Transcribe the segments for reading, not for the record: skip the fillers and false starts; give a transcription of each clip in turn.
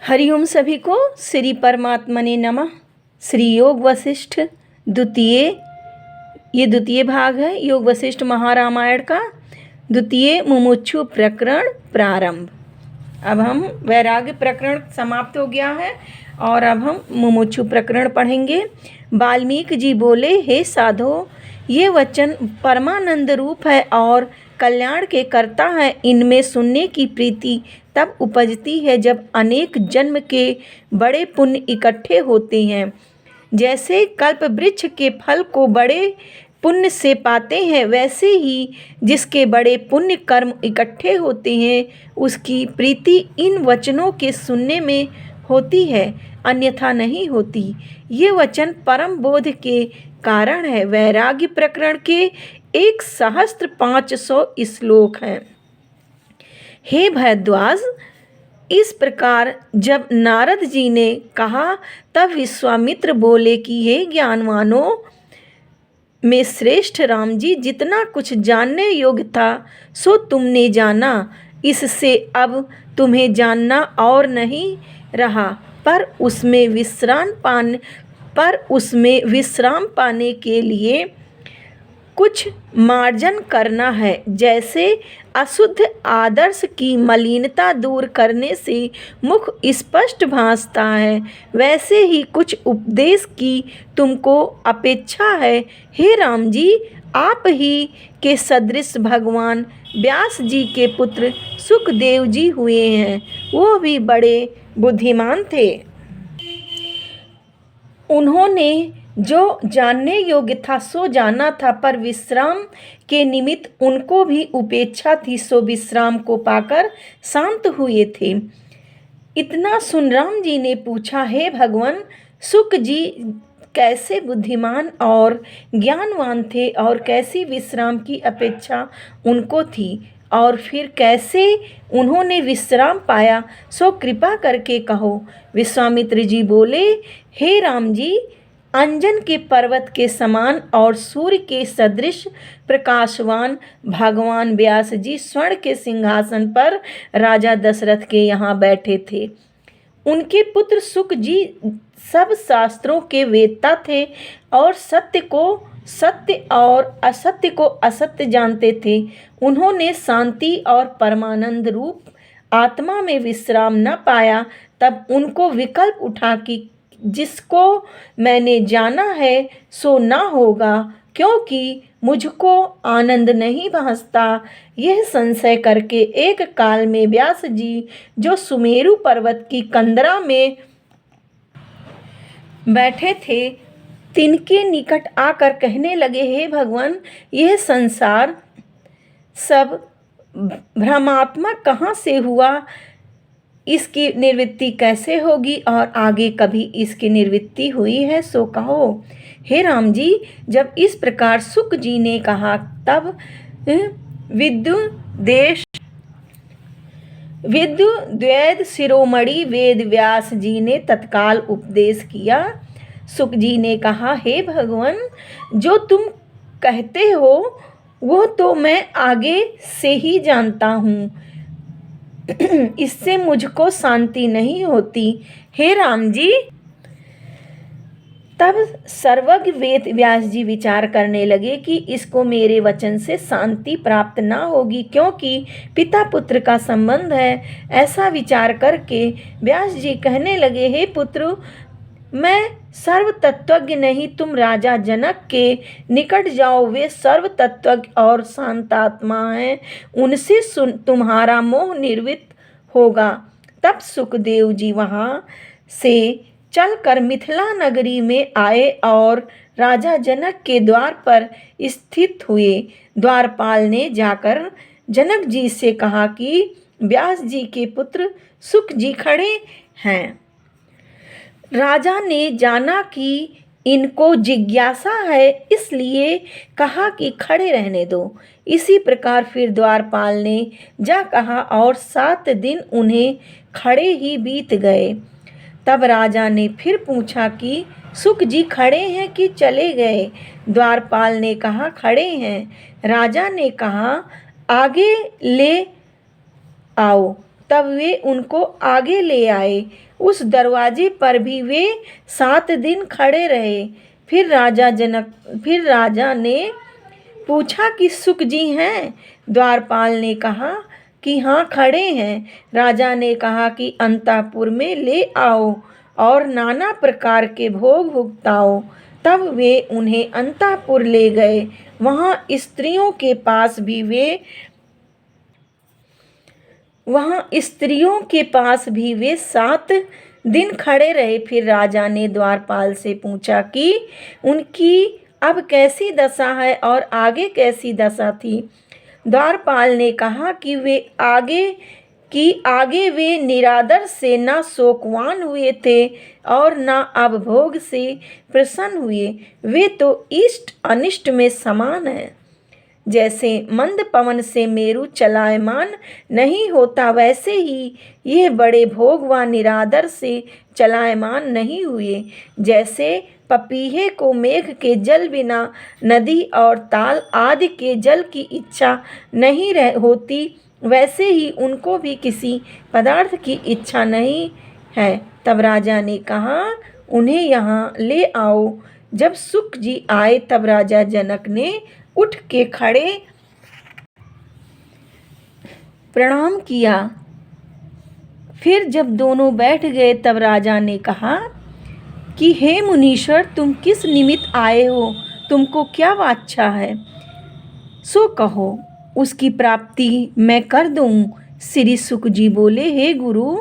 हरिओम सभी को। श्री परमात्मने नमः। श्री योग वशिष्ठ द्वितीय भाग है योग वशिष्ठ महारामायण का द्वितीय मुमुक्षु प्रकरण प्रारंभ। अब हम वैराग्य प्रकरण समाप्त हो गया है और अब हम मुमुक्षु प्रकरण पढ़ेंगे। वाल्मीकि जी बोले, हे साधो, ये वचन परमानंद रूप है और कल्याण के कर्ता है। इनमें सुनने की प्रीति तब उपजती है जब अनेक जन्म के बड़े पुण्य इकट्ठे होते हैं। जैसे कल्प वृक्ष के फल को बड़े पुण्य से पाते हैं, वैसे ही जिसके बड़े पुण्य कर्म इकट्ठे होते हैं उसकी प्रीति इन वचनों के सुनने में होती है, अन्यथा नहीं होती। ये वचन परम बोध के कारण है। वैराग्य प्रकरण के 1500 श्लोक हैं। हे भरद्वाज, इस प्रकार जब नारद जी ने कहा तब विश्वामित्र बोले कि हे ज्ञानवानों में श्रेष्ठ राम जी, जितना कुछ जानने योग्य था सो तुमने जाना। इससे अब तुम्हें जानना और नहीं रहा, पर उसमें विश्राम पाने के लिए कुछ मार्जन करना है। जैसे अशुद्ध आदर्श की मलिनता दूर करने से मुख स्पष्ट भासता है, वैसे ही कुछ उपदेश की तुमको अपेक्षा है। हे राम जी, आप ही के सदृश भगवान व्यास जी के पुत्र सुखदेव जी हुए हैं। वो भी बड़े बुद्धिमान थे। उन्होंने जो जानने योग्य था सो जाना था, पर विश्राम के निमित्त उनको भी उपेक्षा थी, सो विश्राम को पाकर शांत हुए थे। इतना सुन राम जी ने पूछा, हे भगवान, सुख जी कैसे बुद्धिमान और ज्ञानवान थे और कैसी विश्राम की अपेक्षा उनको थी, और फिर कैसे उन्होंने विश्राम पाया, सो कृपा करके कहो। विश्वामित्र जी बोले, हे राम जी, अंजन के पर्वत के समान और सूर्य के सदृश प्रकाशवान भगवान व्यास जी स्वर्ण के सिंहासन पर राजा दशरथ के यहाँ बैठे थे। उनके पुत्र सुख जी सब शास्त्रों के वेत्ता थे और सत्य को सत्य और असत्य को असत्य जानते थे। उन्होंने शांति और परमानंद रूप आत्मा में विश्राम न पाया। तब उनको विकल्प उठा कि जिसको मैंने जाना है सो ना होगा, क्योंकि मुझको आनंद नहीं भासता। यह संशय करके एक काल में व्यास जी, जो सुमेरु पर्वत की कंदरा में बैठे थे, तिनके निकट आकर कहने लगे, हे भगवान, यह संसार सब भ्रमात्मक कहाँ से हुआ, इसकी निवृत्ति कैसे होगी और आगे कभी इसकी निवृत्ति हुई है सो कहो। हे राम जी, जब इस प्रकार सुख जी ने कहा तब विद्युद्वैत शिरोमणि वेद व्यास जी ने तत्काल उपदेश किया। सुख जी ने कहा, हे भगवान, जो तुम कहते हो वो तो मैं आगे से ही जानता हूँ, इससे मुझको शांति नहीं होती। हे राम जी, तब सर्वज्ञ वेद व्यास जी विचार करने लगे कि इसको मेरे वचन से शांति प्राप्त ना होगी, क्योंकि पिता पुत्र का संबंध है। ऐसा विचार करके व्यास जी कहने लगे, हे पुत्र, मैं सर्व तत्वज्ञ नहीं, तुम राजा जनक के निकट जाओ। वे सर्व तत्वज्ञ और शांतात्मा हैं, उनसे तुम्हारा मोह निवृत्त होगा। तब सुखदेव जी वहाँ से चलकर मिथिला नगरी में आए और राजा जनक के द्वार पर स्थित हुए। द्वारपाल ने जाकर जनक जी से कहा कि व्यास जी के पुत्र सुख जी खड़े हैं। राजा ने जाना कि इनको जिज्ञासा है, इसलिए कहा कि खड़े रहने दो। इसी प्रकार फिर द्वारपाल ने जा कहा और 7 दिन उन्हें खड़े ही बीत गए। तब राजा ने फिर पूछा कि सुख जी खड़े हैं कि चले गए। द्वारपाल ने कहा, खड़े हैं। राजा ने कहा, आगे ले आओ। तब वे उनको आगे ले आए। उस दरवाजे पर भी वे 7 दिन खड़े रहे। फिर राजा ने पूछा कि सुख जी हैं? द्वारपाल ने कहा कि हाँ, खड़े हैं। राजा ने कहा कि अंतःपुर में ले आओ और नाना प्रकार के भोग भुगताओ। तब वे उन्हें अंतःपुर ले गए। वहाँ स्त्रियों के पास भी वे 7 दिन खड़े रहे। फिर राजा ने द्वारपाल से पूछा कि उनकी अब कैसी दशा है और आगे कैसी दशा थी। द्वारपाल ने कहा कि आगे वे निरादर से न शोकवान हुए थे और न अब भोग से प्रसन्न हुए। वे तो इष्ट अनिष्ट में समान हैं। जैसे मंद पवन से मेरु चलायमान नहीं होता, वैसे ही ये बड़े भोग व निरादर से चलायमान नहीं हुए। जैसे पपीहे को मेघ के जल बिना नदी और ताल आदि के जल की इच्छा नहीं होती, वैसे ही उनको भी किसी पदार्थ की इच्छा नहीं है। तब राजा ने कहा, उन्हें यहाँ ले आओ। जब सुख जी आए तब राजा जनक ने उठ के खड़े प्रणाम किया। फिर जब दोनों बैठ गए तब राजा ने कहा कि हे मुनीश्वर, तुम किस निमित्त आए हो? तुमको क्या वांछा है, सो कहो, उसकी प्राप्ति मैं कर दूं। श्री सुक जी बोले, हे गुरु,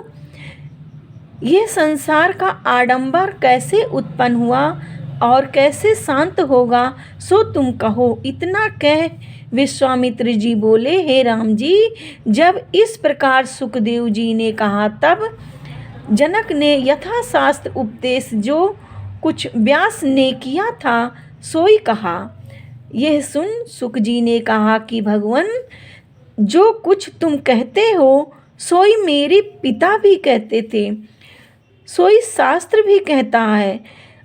ये संसार का आडंबर कैसे उत्पन्न हुआ और कैसे शांत होगा, सो तुम कहो। इतना कह विश्वामित्र जी बोले, हे राम जी, जब इस प्रकार सुखदेव जी ने कहा तब जनक ने यथाशास्त्र उपदेश जो कुछ व्यास ने किया था सोई कहा। यह सुन सुक जी ने कहा कि भगवान, जो कुछ तुम कहते हो सोई मेरे पिता भी कहते थे, सोई शास्त्र भी कहता है,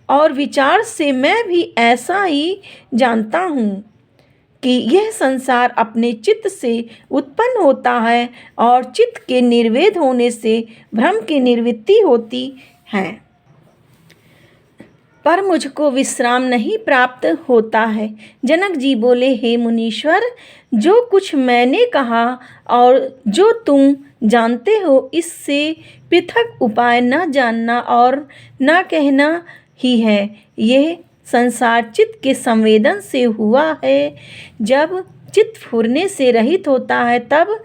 और विचार से मैं भी ऐसा ही जानता हूँ कि यह संसार अपने चित्त से उत्पन्न होता है और चित्त के निर्वेद होने से भ्रम की निवृत्ति होती है, पर मुझको विश्राम नहीं प्राप्त होता है। जनक जी बोले, हे मुनीश्वर, जो कुछ मैंने कहा और जो तुम जानते हो, इससे पृथक उपाय न जानना और न कहना ही है। यह संसार चित्त के संवेदन से हुआ है। जब चित्त फुरने से रहित होता है तब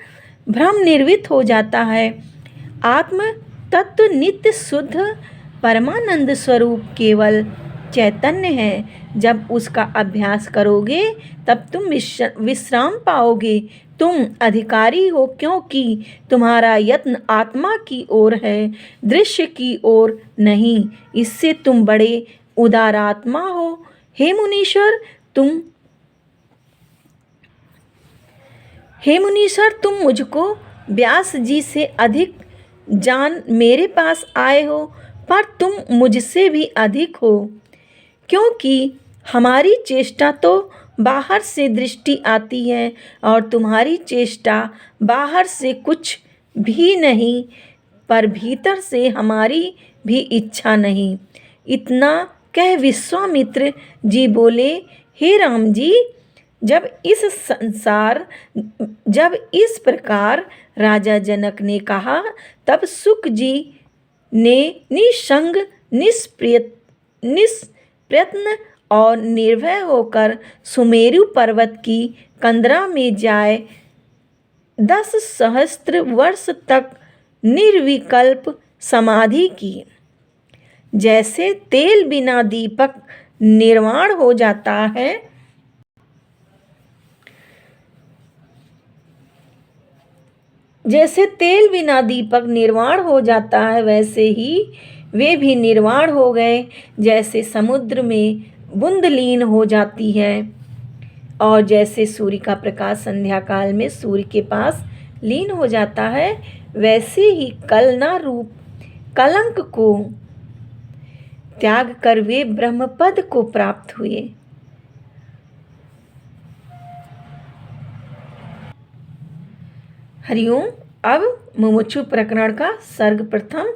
भ्रम निर्वित हो जाता है। आत्म तत्व नित्य शुद्ध परमानंद स्वरूप केवल चैतन्य है। जब उसका अभ्यास करोगे तब तुम विश्राम पाओगे। तुम अधिकारी हो, क्योंकि तुम्हारा यत्न आत्मा की ओर है, दृश्य की ओर नहीं। इससे तुम बड़े उदारात्मा हो। हे मुनीश्वर, तुम मुझको व्यास जी से अधिक जान मेरे पास आए हो, पर तुम मुझसे भी अधिक हो, क्योंकि हमारी चेष्टा तो बाहर से दृष्टि आती है और तुम्हारी चेष्टा बाहर से कुछ भी नहीं, पर भीतर से हमारी भी इच्छा नहीं। इतना कह विश्वामित्र जी बोले, हे राम जी, जब इस प्रकार राजा जनक ने कहा तब सुक जी ने निसंग निष्प्रयत्न और निर्भय होकर सुमेरु पर्वत की कंदरा में जाए 10 सहस्त्र वर्ष तक निर्विकल्प समाधि की। जैसे तेल बिना दीपक निर्वाण हो जाता है, वैसे ही वे भी निर्वाण हो गए। जैसे समुद्र में बूंद लीन हो जाती है और जैसे सूर्य का प्रकाश संध्या काल में सूर्य के पास लीन हो जाता है, वैसे ही कलना रूप कलंक को त्याग कर वे ब्रह्मपद को प्राप्त हुए। हरिओम। अब मुमुक्षु प्रकरण का सर्ग प्रथम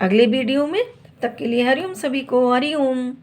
अगले वीडियो में। तब तक के लिए हरिओम सभी को, हरिओम।